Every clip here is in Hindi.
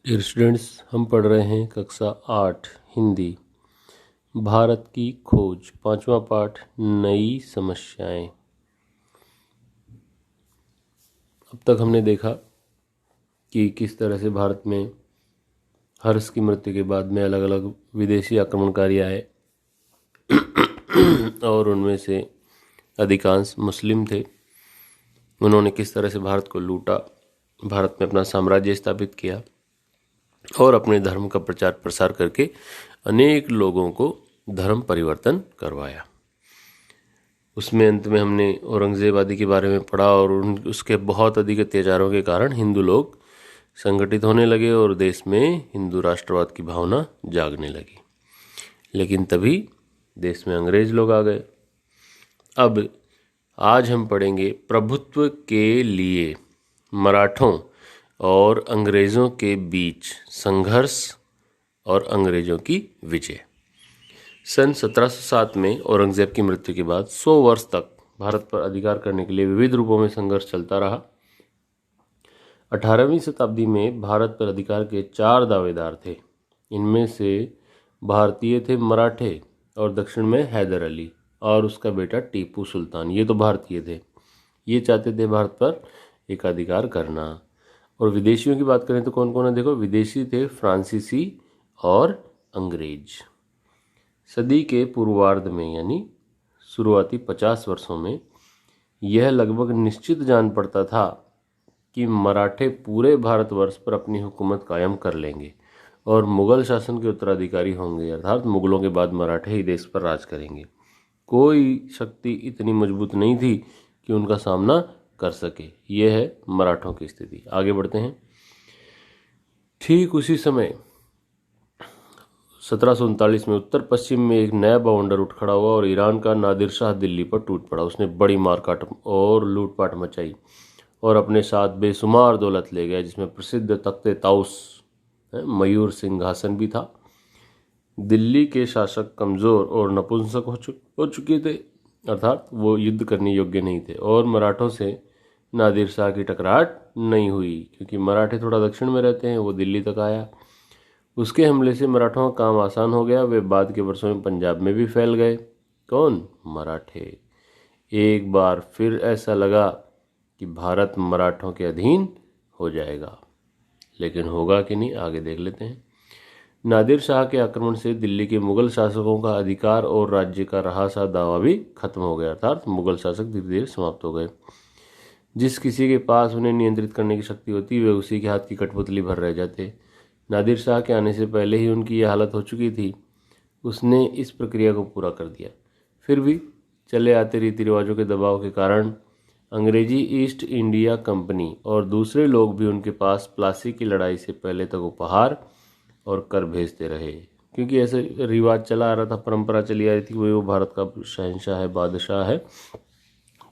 डियर स्टूडेंट्स, हम पढ़ रहे हैं कक्षा 8 हिंदी भारत की खोज, पांचवा पाठ नई समस्याएं। अब तक हमने देखा कि किस तरह से भारत में हर्ष की मृत्यु के बाद में अलग अलग विदेशी आक्रमणकारी आए और उनमें से अधिकांश मुस्लिम थे। उन्होंने किस तरह से भारत को लूटा, भारत में अपना साम्राज्य स्थापित किया और अपने धर्म का प्रचार प्रसार करके अनेक लोगों को धर्म परिवर्तन करवाया। उसमें अंत में हमने औरंगजेब आदि के बारे में पढ़ा और उसके बहुत अधिक अत्याचारों के कारण हिंदू लोग संगठित होने लगे और देश में हिंदू राष्ट्रवाद की भावना जागने लगी। लेकिन तभी देश में अंग्रेज लोग आ गए। अब आज हम पढ़ेंगे प्रभुत्व के लिए मराठों और अंग्रेज़ों के बीच संघर्ष और अंग्रेज़ों की विजय। सन 1707 में औरंगजेब की मृत्यु के बाद 100 वर्ष तक भारत पर अधिकार करने के लिए विविध रूपों में संघर्ष चलता रहा। 18वीं शताब्दी में भारत पर अधिकार के 4 दावेदार थे। इनमें से भारतीय थे मराठे और दक्षिण में हैदर अली और उसका बेटा टीपू सुल्तान। ये तो भारतीय थे, ये चाहते थे भारत पर एकाधिकार करना। और विदेशियों की बात करें तो कौन कौन है, देखो विदेशी थे फ्रांसीसी और अंग्रेज। सदी के पूर्वार्ध में यानी शुरुआती 50 वर्षों में यह लगभग निश्चित जान पड़ता था कि मराठे पूरे भारतवर्ष पर अपनी हुकूमत कायम कर लेंगे और मुगल शासन के उत्तराधिकारी होंगे, अर्थात मुगलों के बाद मराठे ही देश पर राज करेंगे। कोई शक्ति इतनी मजबूत नहीं थी कि उनका सामना कर सके। यह है मराठों की स्थिति। आगे बढ़ते हैं। ठीक उसी समय 1739 में उत्तर पश्चिम में एक नया बवंडर उठ खड़ा हुआ और ईरान का नादिर शाह दिल्ली पर टूट पड़ा। उसने बड़ी मारकाट और लूटपाट मचाई और अपने साथ बेशुमार दौलत ले गया, जिसमें प्रसिद्ध तख्ते ताउस मयूर सिंहासन भी था। दिल्ली के शासक कमज़ोर और नपुंसक हो चुके थे, अर्थात वो युद्ध करने योग्य नहीं थे और मराठों से नादिर शाह की टकराहट नहीं हुई क्योंकि मराठे थोड़ा दक्षिण में रहते हैं। वो दिल्ली तक आया। उसके हमले से मराठों का काम आसान हो गया। वे बाद के वर्षों में पंजाब में भी फैल गए। कौन? मराठे। एक बार फिर ऐसा लगा कि भारत मराठों के अधीन हो जाएगा, लेकिन होगा कि नहीं, आगे देख लेते हैं। नादिर शाह के आक्रमण से दिल्ली के मुगल शासकों का अधिकार और राज्य का रहा सा दावा भी खत्म हो गया, अर्थात मुगल शासक धीरे धीरे समाप्त हो गए। जिस किसी के पास उन्हें नियंत्रित करने की शक्ति होती वे उसी के हाथ की कठपुतली भर रह जाते। नादिर शाह के आने से पहले ही उनकी यह हालत हो चुकी थी। उसने इस प्रक्रिया को पूरा कर दिया। फिर भी चले आते रीति रिवाजों के दबाव के कारण अंग्रेजी ईस्ट इंडिया कंपनी और दूसरे लोग भी उनके पास प्लासी की लड़ाई से पहले तक उपहार और कर भेजते रहे, क्योंकि ऐसे रिवाज चला आ रहा था, परंपरा चली आ रही थी, वो भारत का शहंशाह है, बादशाह है,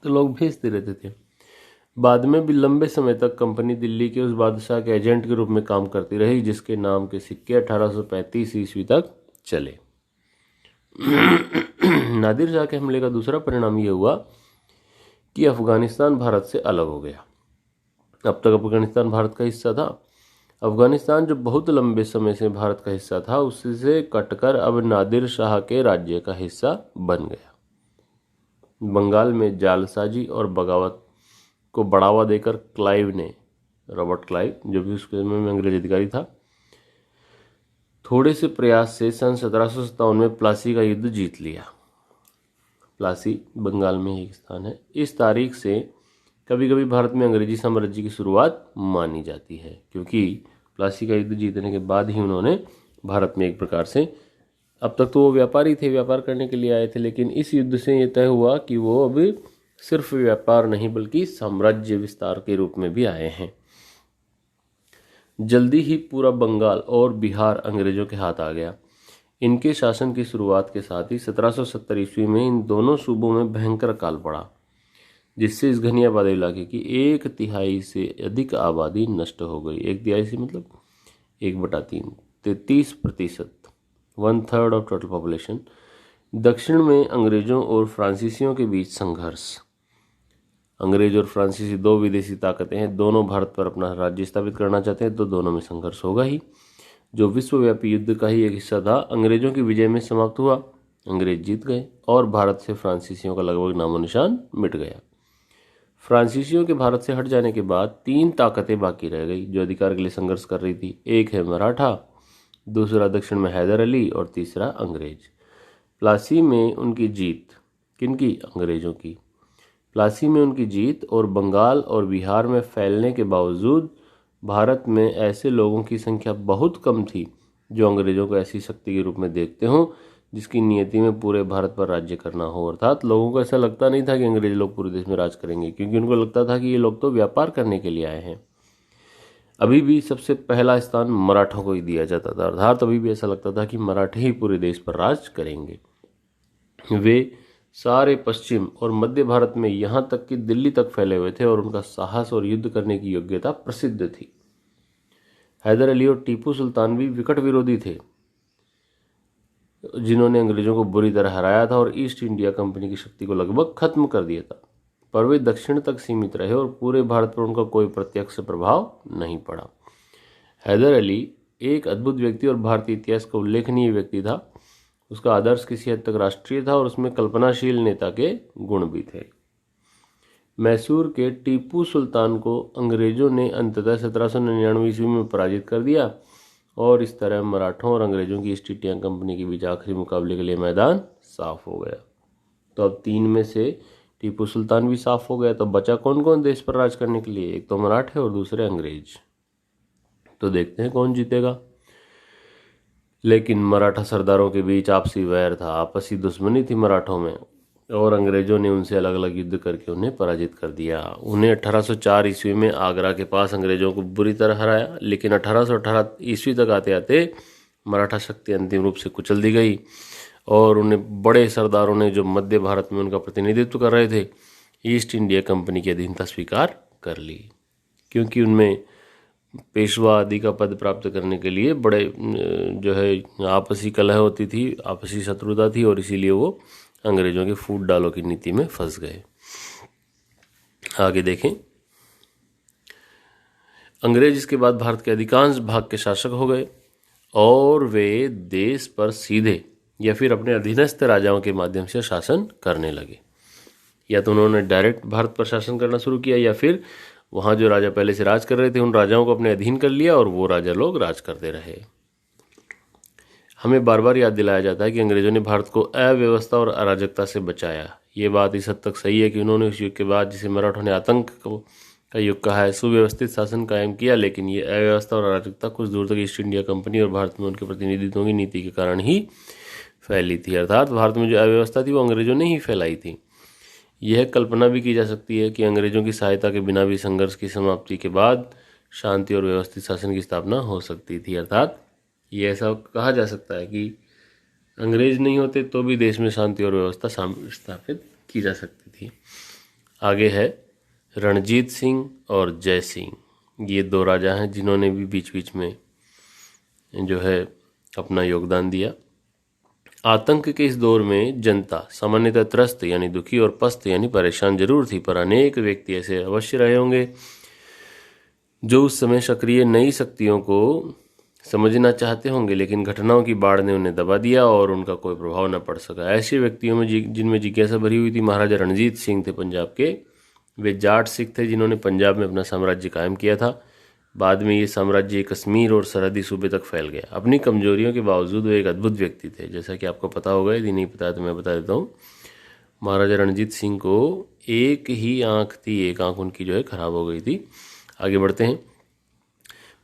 तो लोग भेजते रहते थे। बाद में भी लंबे समय तक कंपनी दिल्ली के उस बादशाह के एजेंट के रूप में काम करती रही, जिसके नाम के सिक्के 1835 ईस्वी तक चले। नादिर शाह के हमले का दूसरा परिणाम यह हुआ कि अफगानिस्तान भारत से अलग हो गया। अब तक अफगानिस्तान भारत का हिस्सा था। अफगानिस्तान जो बहुत लंबे समय से भारत का हिस्सा था, उससे कटकर अब नादिर शाह के राज्य का हिस्सा बन गया। बंगाल में जालसाजी और बगावत को बढ़ावा देकर क्लाइव ने, रॉबर्ट क्लाइव जो भी उसके समय में अंग्रेज अधिकारी था, थोड़े से प्रयास से सन 1757 में प्लासी का युद्ध जीत लिया। प्लासी बंगाल में ही एक स्थान है। इस तारीख से कभी कभी भारत में अंग्रेजी साम्राज्य की शुरुआत मानी जाती है, क्योंकि प्लासी का युद्ध जीतने के बाद ही उन्होंने भारत में एक प्रकार से, अब तक तो वो व्यापारी थे, व्यापार करने के लिए आए थे, लेकिन इस युद्ध से ये तय हुआ कि वो अब सिर्फ व्यापार नहीं बल्कि साम्राज्य विस्तार के रूप में भी आए हैं। जल्दी ही पूरा बंगाल और बिहार अंग्रेजों के हाथ आ गया। इनके शासन की शुरुआत के साथ ही 1770 ईस्वी में इन दोनों सूबों में भयंकर अकाल पड़ा, जिससे इस घनी आबादी इलाके की 1/3 से अधिक आबादी नष्ट हो गई। 1/3 से मतलब 1/3, 33%, 1/3 ऑफ टोटल पॉपुलेशन। दक्षिण में अंग्रेजों और फ्रांसीसियों के बीच संघर्ष। अंग्रेज और फ्रांसीसी दो विदेशी ताकतें हैं, दोनों भारत पर अपना राज्य स्थापित करना चाहते हैं, तो दोनों में संघर्ष होगा ही। जो विश्वव्यापी युद्ध का ही एक हिस्सा था, अंग्रेजों की विजय में समाप्त हुआ। अंग्रेज जीत गए और भारत से फ्रांसीसियों का लगभग नामो निशान मिट गया। फ्रांसीसियों के भारत से हट जाने के बाद तीन ताकतें बाकी रह गई जो अधिकार के लिए संघर्ष कर रही थी। एक है मराठा, दूसरा दक्षिण में हैदर अली और तीसरा अंग्रेज। प्लासी में उनकी जीत, किनकी? अंग्रेजों की। प्लासी में उनकी जीत और बंगाल और बिहार में फैलने के बावजूद भारत में ऐसे लोगों की संख्या बहुत कम थी जो अंग्रेजों को ऐसी शक्ति के रूप में देखते हों जिसकी नियति में पूरे भारत पर राज्य करना हो। अर्थात लोगों को ऐसा लगता नहीं था कि अंग्रेज लोग पूरे देश में राज करेंगे, क्योंकि उनको लगता था कि ये लोग तो व्यापार करने के लिए आए हैं। अभी भी सबसे पहला स्थान मराठों को ही दिया जाता था। अर्थात अभी भी ऐसा लगता था कि मराठे ही पूरे देश पर राज करेंगे। वे सारे पश्चिम और मध्य भारत में यहाँ तक कि दिल्ली तक फैले हुए थे और उनका साहस और युद्ध करने की योग्यता प्रसिद्ध थी। हैदर अली और टीपू सुल्तान भी विकट विरोधी थे जिन्होंने अंग्रेजों को बुरी तरह हराया था और ईस्ट इंडिया कंपनी की शक्ति को लगभग खत्म कर दिया था, पर वे दक्षिण तक सीमित रहे और पूरे भारत पर उनका कोई प्रत्यक्ष प्रभाव नहीं पड़ा। हैदर अली एक अद्भुत व्यक्ति और भारतीय इतिहास का उल्लेखनीय व्यक्ति था। उसका आदर्श किसी हद तक राष्ट्रीय था और उसमें कल्पनाशील नेता के गुण भी थे। मैसूर के टीपू सुल्तान को अंग्रेजों ने अंततः 1799 ईस्वी में पराजित कर दिया और इस तरह मराठों और अंग्रेजों की ईस्ट इंडिया कंपनी के बीच आखिरी मुकाबले के लिए मैदान साफ हो गया। तो अब तीन में से टीपू सुल्तान भी साफ हो गया, तो बचा कौन कौन देश पर राज करने के लिए? एक तो मराठे और दूसरे अंग्रेज। तो देखते हैं कौन जीतेगा। लेकिन मराठा सरदारों के बीच आपसी वैर था, आपसी दुश्मनी थी मराठों में, और अंग्रेजों ने उनसे अलग अलग युद्ध करके उन्हें पराजित कर दिया। उन्हें 1804 ईस्वी में आगरा के पास अंग्रेजों को बुरी तरह हराया, लेकिन 1818 ईस्वी तक आते आते मराठा शक्ति अंतिम रूप से कुचल दी गई और उन्हें बड़े सरदारों ने, जो मध्य भारत में उनका प्रतिनिधित्व कर रहे थे, ईस्ट इंडिया कंपनी की अधीनता स्वीकार कर ली, क्योंकि उनमें पेशवा आदि का पद प्राप्त करने के लिए बड़े जो है आपसी कलह होती थी, आपसी शत्रुता थी, और इसीलिए वो अंग्रेजों के फूट डालो की नीति में फंस गए। आगे देखें। अंग्रेज इसके बाद भारत के अधिकांश भाग के शासक हो गए और वे देश पर सीधे या फिर अपने अधीनस्थ राजाओं के माध्यम से शासन करने लगे। या तो उन्होंने डायरेक्ट भारत पर शासन करना शुरू किया, या फिर वहाँ जो राजा पहले से राज कर रहे थे उन राजाओं को अपने अधीन कर लिया और वो राजा लोग राज करते रहे। हमें बार बार याद दिलाया जाता है कि अंग्रेजों ने भारत को अव्यवस्था और अराजकता से बचाया। ये बात इस हद तक सही है कि उन्होंने उस युग के बाद, जिसे मराठों ने आतंक का युग कहा है, सुव्यवस्थित शासन कायम किया, लेकिन ये अव्यवस्था और अराजकता कुछ दूर तक ईस्ट इंडिया कंपनी और भारत में उनके प्रतिनिधित्वों की नीति के कारण ही फैली थी। अर्थात भारत में जो अव्यवस्था थी वो अंग्रेजों ने ही फैलाई थी। यह कल्पना भी की जा सकती है कि अंग्रेजों की सहायता के बिना भी संघर्ष की समाप्ति के बाद शांति और व्यवस्थित शासन की स्थापना हो सकती थी। अर्थात ये ऐसा कहा जा सकता है कि अंग्रेज नहीं होते तो भी देश में शांति और व्यवस्था स्थापित की जा सकती थी। आगे है रणजीत सिंह और जय सिंह। ये दो राजा हैं जिन्होंने भी बीच बीच में जो है अपना योगदान दिया। आतंक के इस दौर में जनता सामान्यतः त्रस्त यानी दुखी और पस्त यानी परेशान जरूर थी, पर अनेक व्यक्ति ऐसे अवश्य रहे होंगे जो उस समय सक्रिय नई शक्तियों को समझना चाहते होंगे, लेकिन घटनाओं की बाढ़ ने उन्हें दबा दिया और उनका कोई प्रभाव न पड़ सका। ऐसे व्यक्तियों में जिनमें जिज्ञासा भरी हुई थी, महाराजा रणजीत सिंह थे पंजाब के। वे जाट सिख थे जिन्होंने पंजाब में अपना साम्राज्य कायम किया था। बाद में ये साम्राज्य कश्मीर और सरहदी सूबे तक फैल गया। अपनी कमजोरियों के बावजूद वो एक अद्भुत व्यक्ति थे, जैसा कि आपको पता होगा, यदि नहीं पता तो मैं बता देता हूँ। महाराजा रणजीत सिंह को एक ही आंख थी, एक आंख उनकी जो है खराब हो गई थी। आगे बढ़ते हैं।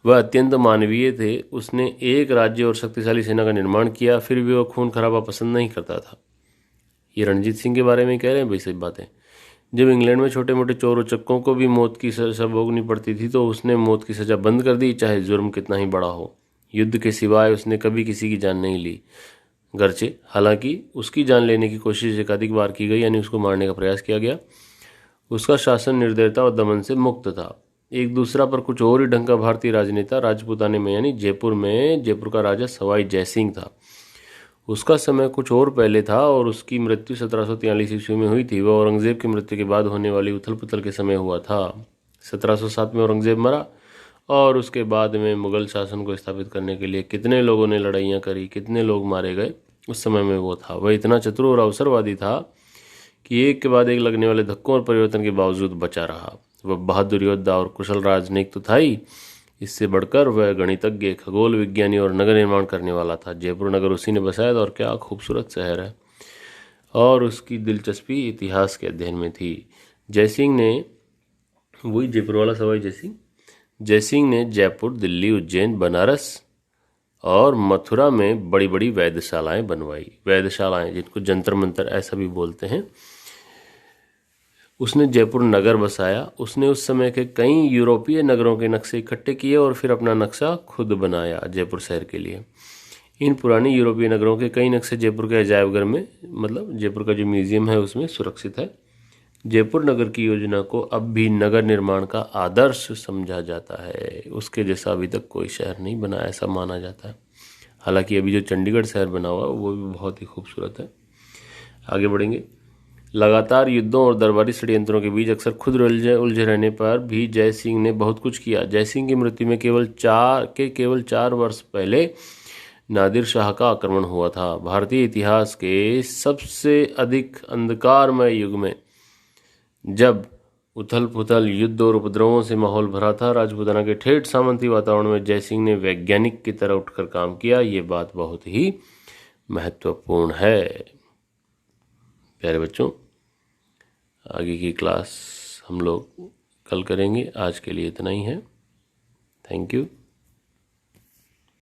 वह अत्यंत मानवीय थे। उसने एक राज्य और शक्तिशाली सेना का निर्माण किया, फिर भी वह खून खराबा पसंद नहीं करता था। ये रणजीत सिंह के बारे में कह रहे हैं भाई, सही बात है। जब इंग्लैंड में छोटे मोटे चोर उचक्कों को भी मौत की सजा भोगनी पड़ती थी तो उसने मौत की सजा बंद कर दी, चाहे जुर्म कितना ही बड़ा हो। युद्ध के सिवाय उसने कभी किसी की जान नहीं ली, गरचे हालांकि उसकी जान लेने की कोशिश एकाधिक बार की गई, यानी उसको मारने का प्रयास किया गया। उसका शासन निर्दयता और दमन से मुक्त था। एक दूसरा पर कुछ और ही ढंग का भारतीय राजनेता राजपूताने में यानी जयपुर का राजा सवाई जयसिंह था। उसका समय कुछ और पहले था और उसकी मृत्यु 1743 ईस्वी में हुई थी। वह औरंगजेब की मृत्यु के बाद होने वाली उथल पुथल के समय हुआ था। 1707 में औरंगजेब मरा और उसके बाद में मुगल शासन को स्थापित करने के लिए कितने लोगों ने लड़ाइयाँ करी, कितने लोग मारे गए, उस समय में वो था। वह इतना चतुर और अवसरवादी था कि एक के बाद एक लगने वाले धक्कों और परिवर्तन के बावजूद बचा रहा। वह बहादुर योद्धा और कुशल राजनयिक तो था ही, इससे बढ़कर वह गणितज्ञ, खगोल विज्ञानी और नगर निर्माण करने वाला था। जयपुर नगर उसी ने बसाया था और क्या खूबसूरत शहर है। और उसकी दिलचस्पी इतिहास के अध्ययन में थी। जयसिंह ने, वही जयपुर वाला सवाई जयसिंह, जयसिंह ने जयपुर, दिल्ली, उज्जैन, बनारस और मथुरा में बड़ी बड़ी वेधशालाएं बनवाई। वेधशालाएं जिनको जंतर मंतर ऐसा भी बोलते हैं। उसने जयपुर नगर बसाया। उसने उस समय के कई यूरोपीय नगरों के नक्शे इकट्ठे किए और फिर अपना नक्शा खुद बनाया जयपुर शहर के लिए। इन पुराने यूरोपीय नगरों के कई नक्शे जयपुर के अजायब घर में, मतलब जयपुर का जो म्यूजियम है उसमें सुरक्षित है। जयपुर नगर की योजना को अब भी नगर निर्माण का आदर्श समझा जाता है। उसके जैसा अभी तक कोई शहर नहीं बना, ऐसा माना जाता है। हालांकि अभी जो चंडीगढ़ शहर बना हुआ है वो भी बहुत ही खूबसूरत है। आगे बढ़ेंगे। लगातार युद्धों और दरबारी षड्यंत्रों के बीच अक्सर खुद उलझे रहने पर भी जय सिंह ने बहुत कुछ किया। जय सिंह की मृत्यु में केवल 4 वर्ष पहले नादिर शाह का आक्रमण हुआ था। भारतीय इतिहास के सबसे अधिक अंधकारमय युग में, जब उथल पुथल, युद्ध और उपद्रवों से माहौल भरा था, राजपूताना के ठेठ सामंती वातावरण में जय सिंह ने वैज्ञानिक की तरह उठकर काम किया। ये बात बहुत ही महत्वपूर्ण है। प्यारे बच्चों, आगे की क्लास हम लोग कल करेंगे। आज के लिए इतना ही है। Thank you.